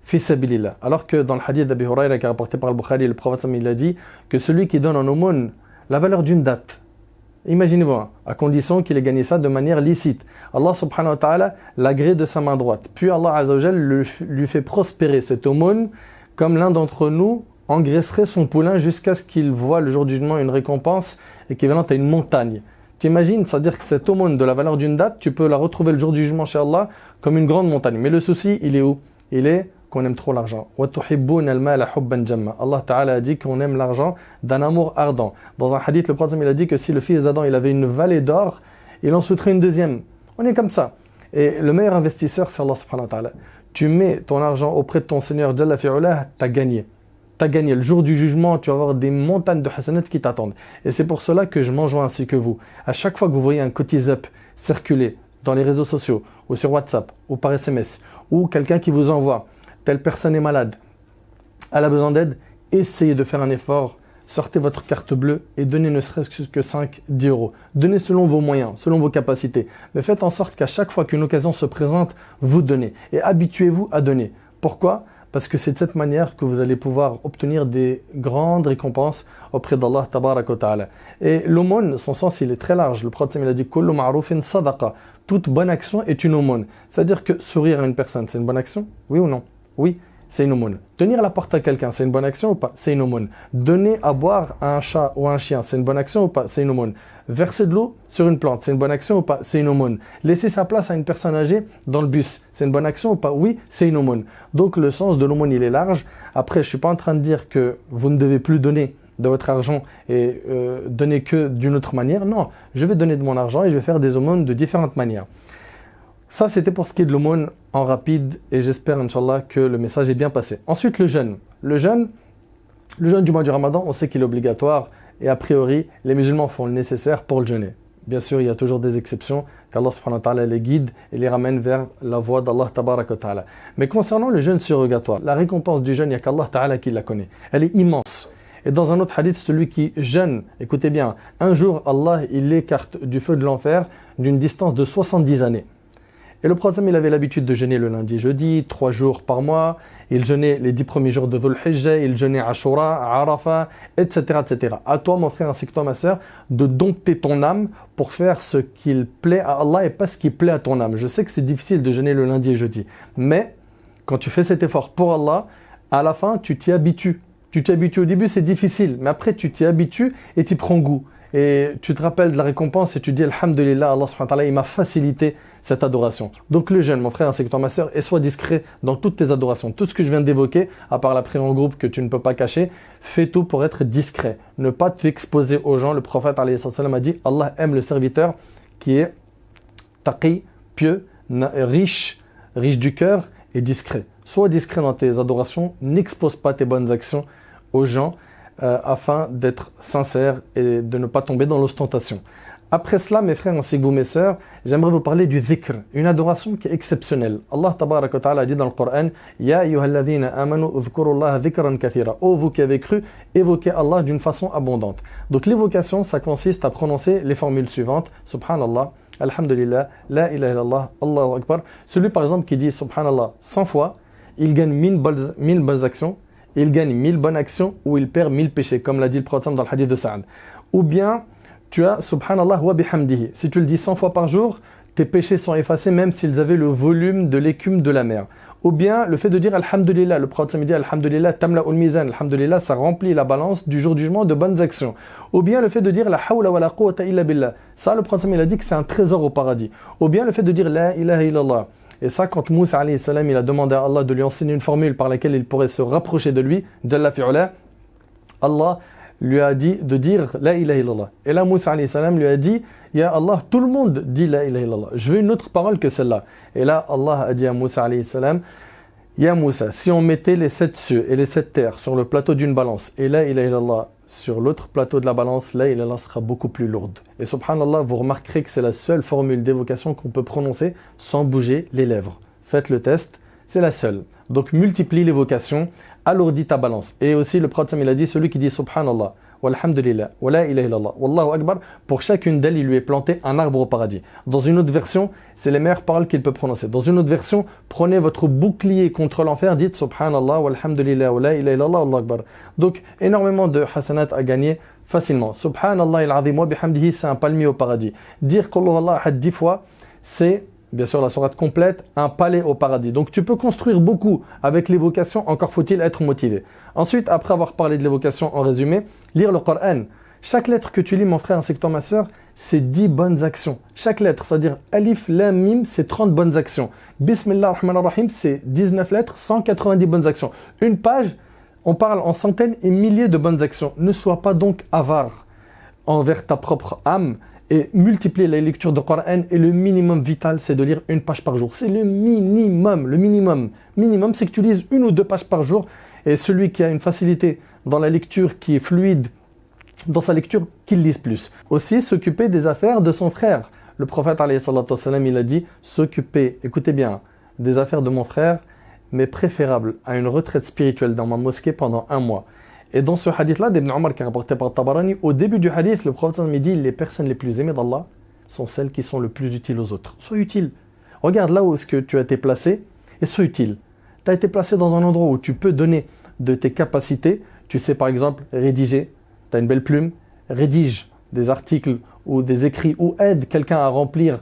fi sabilillah. Alors que dans le hadith d'Abi Huraira qui est rapporté par le Bukhari, le prophète il a dit que celui qui donne en aumône la valeur d'une date, imaginez-vous, à condition qu'il ait gagné ça de manière licite. Allah subhanahu wa ta'ala l'agrée de sa main droite. Puis Allah azza wa jalla lui fait prospérer cette aumône comme l'un d'entre nous engraisserait son poulain jusqu'à ce qu'il voit le jour du jugement une récompense équivalente à une montagne. T'imagines, c'est-à-dire que cette aumône de la valeur d'une date, tu peux la retrouver le jour du jugement chez Allah comme une grande montagne. Mais le souci, il est où? Il est qu'on aime trop l'argent. Allah Ta'ala a dit qu'on aime l'argent d'un amour ardent. Dans un hadith, le prophète il a dit que si le fils d'Adam il avait une vallée d'or, il en souhaiterait une deuxième. On est comme ça. Et le meilleur investisseur, c'est Allah Subhanahu wa Ta'ala. Tu mets ton argent auprès de ton Seigneur, Jalla fi'ulah, t'as gagné. T'as gagné. Le jour du jugement, tu vas avoir des montagnes de hasanat qui t'attendent. Et c'est pour cela que je m'enjoins ainsi que vous. À chaque fois que vous voyez un cotize-up circuler dans les réseaux sociaux, ou sur WhatsApp, ou par SMS, ou quelqu'un qui vous envoie, telle personne est malade, elle a besoin d'aide, essayez de faire un effort, sortez votre carte bleue et donnez ne serait-ce que 5, 10 euros. Donnez selon vos moyens, selon vos capacités. Mais faites en sorte qu'à chaque fois qu'une occasion se présente, vous donnez. Et habituez-vous à donner. Pourquoi ? Parce que c'est de cette manière que vous allez pouvoir obtenir des grandes récompenses auprès d'Allah tabaraka wa ta'ala. Et l'aumône, son sens, il est très large. Le prophète il a dit « Kullu ma'rufin sadaqa ». Toute bonne action est une aumône. C'est-à-dire que sourire à une personne, c'est une bonne action ? Oui ou non ? Oui, c'est une aumône. Tenir la porte à quelqu'un, c'est une bonne action ou pas? C'est une aumône. Donner à boire à un chat ou à un chien, c'est une bonne action ou pas? C'est une aumône. Verser de l'eau sur une plante, c'est une bonne action ou pas? C'est une aumône. Laisser sa place à une personne âgée dans le bus, c'est une bonne action ou pas? Oui, c'est une aumône. Donc le sens de l'aumône, il est large. Après, je ne suis pas en train de dire que vous ne devez plus donner de votre argent et donner que d'une autre manière. Non, je vais donner de mon argent et je vais faire des aumônes de différentes manières. Ça, c'était pour ce qui est de l'aumône en rapide et j'espère, Inch'Allah, que le message est bien passé. Ensuite, le jeûne. Le jeûne du mois du Ramadan, on sait qu'il est obligatoire et a priori, les musulmans font le nécessaire pour le jeûner. Bien sûr, il y a toujours des exceptions, qu'Allah subhanahu wa ta'ala les guide et les ramène vers la voie d'Allah tabaraka wa ta'ala. Mais concernant le jeûne surrogatoire, la récompense du jeûne, il n'y a qu'Allah ta'ala qui la connaît. Elle est immense. Et dans un autre hadith, celui qui jeûne, écoutez bien, un jour, Allah, il l'écarte du feu de l'enfer d'une distance de 70 années. Et le prophète, il avait l'habitude de jeûner le lundi et jeudi, 3 jours par mois. Il jeûnait les 10 premiers jours de Dhul Hijjah, il jeûnait Ashura, Arafah, etc., etc. À toi, mon frère, ainsi que toi, ma sœur, de dompter ton âme pour faire ce qu'il plaît à Allah et pas ce qui plaît à ton âme. Je sais que c'est difficile de jeûner le lundi et jeudi, mais quand tu fais cet effort pour Allah, à la fin, tu t'y habitues. Tu t'y habitues au début, c'est difficile, mais après, tu t'y habitues et tu prends goût. Et tu te rappelles de la récompense et tu dis Alhamdulillah, Allah subhanahu wa ta'ala, il m'a facilité cette adoration. Donc le jeûne, mon frère, ainsi que toi, ma sœur, et sois discret dans toutes tes adorations. Tout ce que je viens d'évoquer, à part la prière en groupe que tu ne peux pas cacher, fais tout pour être discret. Ne pas t'exposer aux gens. Le prophète alayhi salam a dit Allah aime le serviteur qui est taqi, pieux, riche du cœur et discret. Sois discret dans tes adorations, n'expose pas tes bonnes actions aux gens afin d'être sincère et de ne pas tomber dans l'ostentation. Après cela, mes frères ainsi que vous, mes sœurs, j'aimerais vous parler du dhikr, une adoration qui est exceptionnelle. Allah tabaraka wa ta'ala dit dans le Coran Ya ayyuhalladhina amanu udhkurullaha dhikran kathira. Ô vous qui avez cru, évoquez Allah d'une façon abondante. Donc l'évocation, ça consiste à prononcer les formules suivantes Subhanallah, Alhamdulillah, La ilaha illallah, Allahu Akbar. Celui par exemple qui dit Subhanallah 100 fois, il gagne 1000 bonnes actions. Il gagne 1000 bonnes actions ou il perd 1000 péchés, comme l'a dit le prophète dans le hadith de Sa'ad. Ou bien, tu as Subhanallah wa bihamdihi. Si tu le dis 100 fois par jour, tes péchés sont effacés même s'ils avaient le volume de l'écume de la mer. Ou bien, le fait de dire Alhamdulillah, le prophète dit Alhamdulillah, tamla'ul mizan, Alhamdulillah, ça remplit la balance du jour du jugement de bonnes actions. Ou bien, le fait de dire La hawla wa la quwwata illa billah. Ça, le prophète il a dit que c'est un trésor au paradis. Ou bien, le fait de dire La ilaha illallah. Et ça, quand Moussa alayhi salam, il a demandé à Allah de lui enseigner une formule par laquelle il pourrait se rapprocher de lui, Jalla fi'ula, Allah lui a dit de dire La ilaha illallah. Et là, Moussa alayhi salam lui a dit Ya Allah, tout le monde dit La ilaha illallah. Je veux une autre parole que celle-là. Et là, Allah a dit à Moussa alayhi salam Ya Moussa, si on mettait les 7 cieux et les 7 terres sur le plateau d'une balance, et La ilaha illallah sur l'autre plateau de la balance, La ilaha illallah sera beaucoup plus lourde. Et subhanallah, vous remarquerez que c'est la seule formule d'évocation qu'on peut prononcer sans bouger les lèvres. Faites le test, c'est la seule. Donc multiplie l'évocation, alourdis ta balance. Et aussi le prophète il a dit, celui qui dit subhanallah, walhamdulillah, wa la ilaha illallah, wallahu akbar. Pour chacune d'elles, il lui est planté un arbre au paradis. Dans une autre version, c'est les meilleures paroles qu'il peut prononcer. Dans une autre version, prenez votre bouclier contre l'enfer, dites subhanallah, walhamdulillah, wa la ilaha illallah, wallahu akbar. Donc, énormément de hasanat à gagner facilement. Subhanallah al-azim wa bihamdihi, c'est un palmier au paradis. Dire qul huwallahu ahad 10 fois, c'est bien sûr la sourate complète, un palais au paradis. Donc tu peux construire beaucoup avec l'évocation, encore faut-il être motivé. Ensuite, après avoir parlé de l'évocation en résumé, lire le Coran. Chaque lettre que tu lis, mon frère ainsi que toi, ma soeur, c'est 10 bonnes actions. Chaque lettre, c'est-à-dire Alif, Lam, Mim, c'est 30 bonnes actions. Bismillah ar-Rahman ar-Rahim, c'est 19 lettres, 190 bonnes actions. Une page, on parle en centaines et milliers de bonnes actions. Ne sois pas donc avare envers ta propre âme. Et multiplier la lecture de Coran, et le minimum vital, c'est de lire une page par jour. C'est le minimum, le minimum. Minimum, c'est que tu lises 1 ou 2 pages par jour. Et celui qui a une facilité dans la lecture, qui est fluide dans sa lecture, qu'il lise plus. Aussi, s'occuper des affaires de son frère. Le prophète, alayhi salatu wassalam, il a dit, s'occuper, écoutez bien, des affaires de mon frère, mais préférable à une retraite spirituelle dans ma mosquée pendant 1 mois. Et dans ce hadith-là, d'Ibn Omar qui est rapporté par Tabarani, au début du hadith, le prophète me dit, les personnes les plus aimées d'Allah sont celles qui sont le plus utiles aux autres. Sois utile. Regarde là où est-ce que tu as été placé et sois utile. Tu as été placé dans un endroit où tu peux donner de tes capacités. Tu sais par exemple rédiger, tu as une belle plume, rédige des articles ou des écrits ou aide quelqu'un à remplir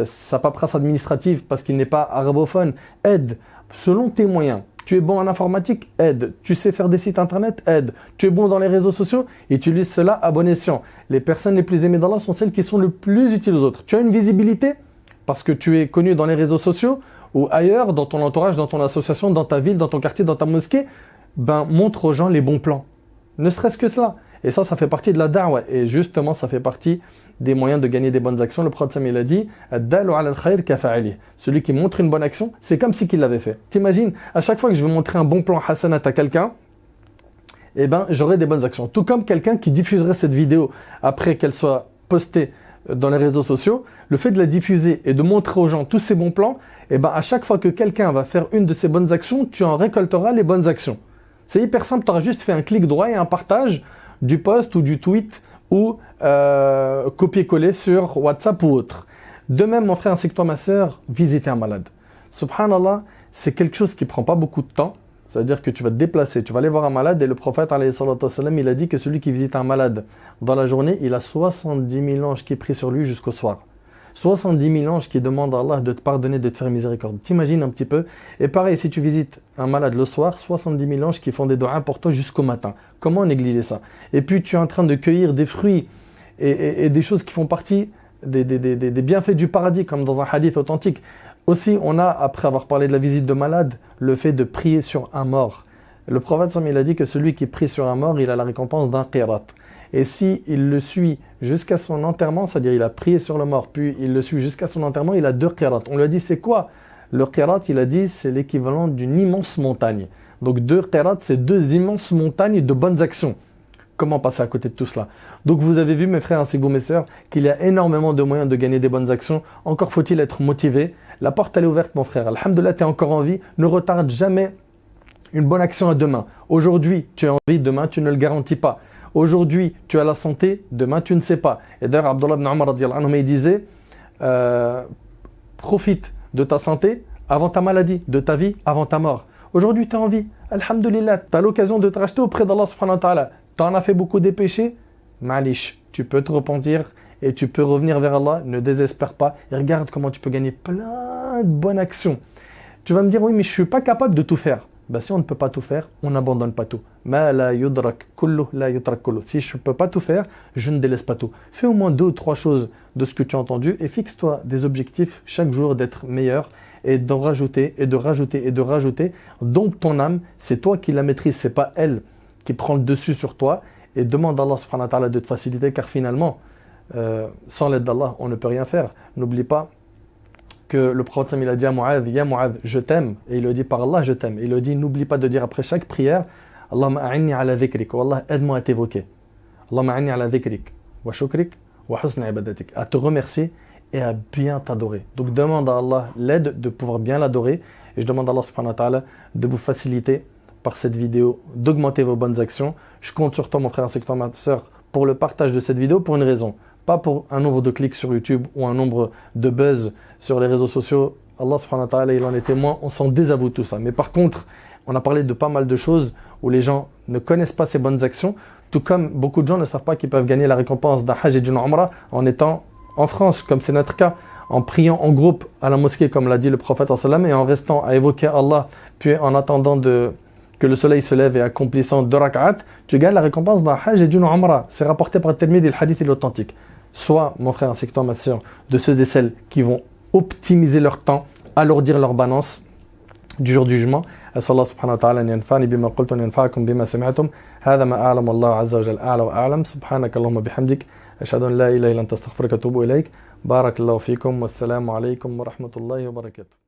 sa paperasse administrative parce qu'il n'est pas arabophone. Aide selon tes moyens. Tu es bon en informatique, aide. Tu sais faire des sites internet, aide. Tu es bon dans les réseaux sociaux, utilise cela à bon escient. Les personnes les plus aimées d'Allah sont celles qui sont le plus utiles aux autres. Tu as une visibilité parce que tu es connu dans les réseaux sociaux ou ailleurs, dans ton entourage, dans ton association, dans ta ville, dans ton quartier, dans ta mosquée. Ben, montre aux gens les bons plans. Ne serait-ce que cela. Et ça fait partie de la da'wa. Et justement, ça fait partie des moyens de gagner des bonnes actions. Le prophète il a dit celui qui montre une bonne action, c'est comme si qu'il l'avait fait. T'imagines, à chaque fois que je vais montrer un bon plan hasanat à quelqu'un, eh ben, j'aurai des bonnes actions. Tout comme quelqu'un qui diffuserait cette vidéo après qu'elle soit postée dans les réseaux sociaux, le fait de la diffuser et de montrer aux gens tous ces bons plans, eh ben, à chaque fois que quelqu'un va faire une de ces bonnes actions, tu en récolteras les bonnes actions. C'est hyper simple, tu auras juste fait un clic droit et un partage du post ou du tweet ou copier-coller sur WhatsApp ou autre. De même, mon frère ainsi que toi, ma soeur, visiter un malade. Subhanallah, c'est quelque chose qui ne prend pas beaucoup de temps. C'est-à-dire que tu vas te déplacer, tu vas aller voir un malade et le prophète, alayhi salatu wassalam, il a dit que celui qui visite un malade dans la journée, il a 70 000 anges qui prient sur lui jusqu'au soir. 70 000 anges qui demandent à Allah de te pardonner, de te faire miséricorde. T'imagines un petit peu. Et pareil, si tu visites un malade le soir, 70 000 anges qui font des doigts pour toi jusqu'au matin. Comment négliger ça? Et puis tu es en train de cueillir des fruits et des choses qui font partie des bienfaits du paradis, comme dans un hadith authentique. Aussi, on a, après avoir parlé de la visite de malade, le fait de prier sur un mort. Le prophète, il a dit que celui qui prie sur un mort, il a la récompense d'un qirat. Et si il le suit jusqu'à son enterrement, c'est-à-dire il a prié sur le mort, puis il le suit jusqu'à son enterrement, il a 2 qirats. On lui a dit, c'est quoi le qirat? Il a dit, c'est l'équivalent d'une immense montagne. Donc 2 qirats, c'est 2 immenses montagnes de bonnes actions. Comment passer à côté de tout cela? Donc vous avez vu, mes frères ainsi que vous, mes sœurs, qu'il y a énormément de moyens de gagner des bonnes actions. Encore faut-il être motivé. La porte, elle est ouverte, mon frère. Alhamdoulilah, tu es encore en vie. Ne retarde jamais une bonne action à demain. Aujourd'hui, tu es en vie, demain, tu ne le garantis pas. Aujourd'hui, tu as la santé, demain, tu ne sais pas. Et d'ailleurs, Abdullah ibn Omar, il disait, profite de ta santé avant ta maladie, de ta vie avant ta mort. Aujourd'hui, tu es en vie. Alhamdulillah, tu as l'occasion de te racheter auprès d'Allah subhanahu wa ta'ala. Tu en as fait beaucoup des péchés, malish, tu peux te repentir et tu peux revenir vers Allah. Ne désespère pas et regarde comment tu peux gagner plein de bonnes actions. Tu vas me dire, oui, mais je ne suis pas capable de tout faire. Ben, si on ne peut pas tout faire, on n'abandonne pas tout. Ma la yudrak kullu la yutrak kullu. Si je ne peux pas tout faire, je ne délaisse pas tout. Fais au moins 2 ou 3 choses de ce que tu as entendu et fixe-toi des objectifs chaque jour d'être meilleur et d'en rajouter et de rajouter et de rajouter. Donc ton âme, c'est toi qui la maîtrise, c'est pas elle qui prend le dessus sur toi. Et demande à Allah subhanahu wa ta'ala de te faciliter car finalement, sans l'aide d'Allah, on ne peut rien faire. N'oublie pas que le prophète il a dit à Mu'adh, Ya Mu'adh, je t'aime. Et il le dit par Allah, je t'aime. Il le dit, n'oublie pas de dire après chaque prière, Allahumma a'inni ala dhikrik. Oh Allah, aide-moi à t'évoquer. Allahumma a'inni ala dhikrik. Wa shukrik. Wa husna ibadatik. À te remercier et à bien t'adorer. Donc demande à Allah l'aide de pouvoir bien l'adorer. Et je demande à Allah subhanahu wa ta'ala de vous faciliter par cette vidéo d'augmenter vos bonnes actions. Je compte sur toi, mon frère ainsi que toi, ma soeur, pour le partage de cette vidéo pour une raison. Pas pour un nombre de clics sur YouTube ou un nombre de buzz sur les réseaux sociaux. Allah subhanahu wa ta'ala, il en est témoin, on s'en désavoue tout ça. Mais par contre, on a parlé de pas mal de choses où les gens ne connaissent pas ces bonnes actions, tout comme beaucoup de gens ne savent pas qu'ils peuvent gagner la récompense d'un hajj et d'une umrah en étant en France, comme c'est notre cas, en priant en groupe à la mosquée, comme l'a dit le prophète sallam, et en restant à évoquer Allah, puis en attendant que le soleil se lève et accomplissant 2 rak'at, tu gagnes la récompense d'un hajj et d'une umrah. C'est rapporté par Tirmidhi et le hadith est authentique. Sois, mon frère ainsi que toi, ma soeur, de ceux et celles qui vont optimiser leur temps, alourdir leur balance du jour du jugement. أسأل الله سبحانه وتعالى أن ينفعني بما قلت وأن ينفعكم بما سمعتم هذا ما أعلم والله عز وجل أعلى وأعلم سبحانك اللهم بحمدك أشهد أن لا إله إلا أنت أستغفرك وأتوب إليك بارك الله فيكم والسلام عليكم ورحمة الله وبركاته.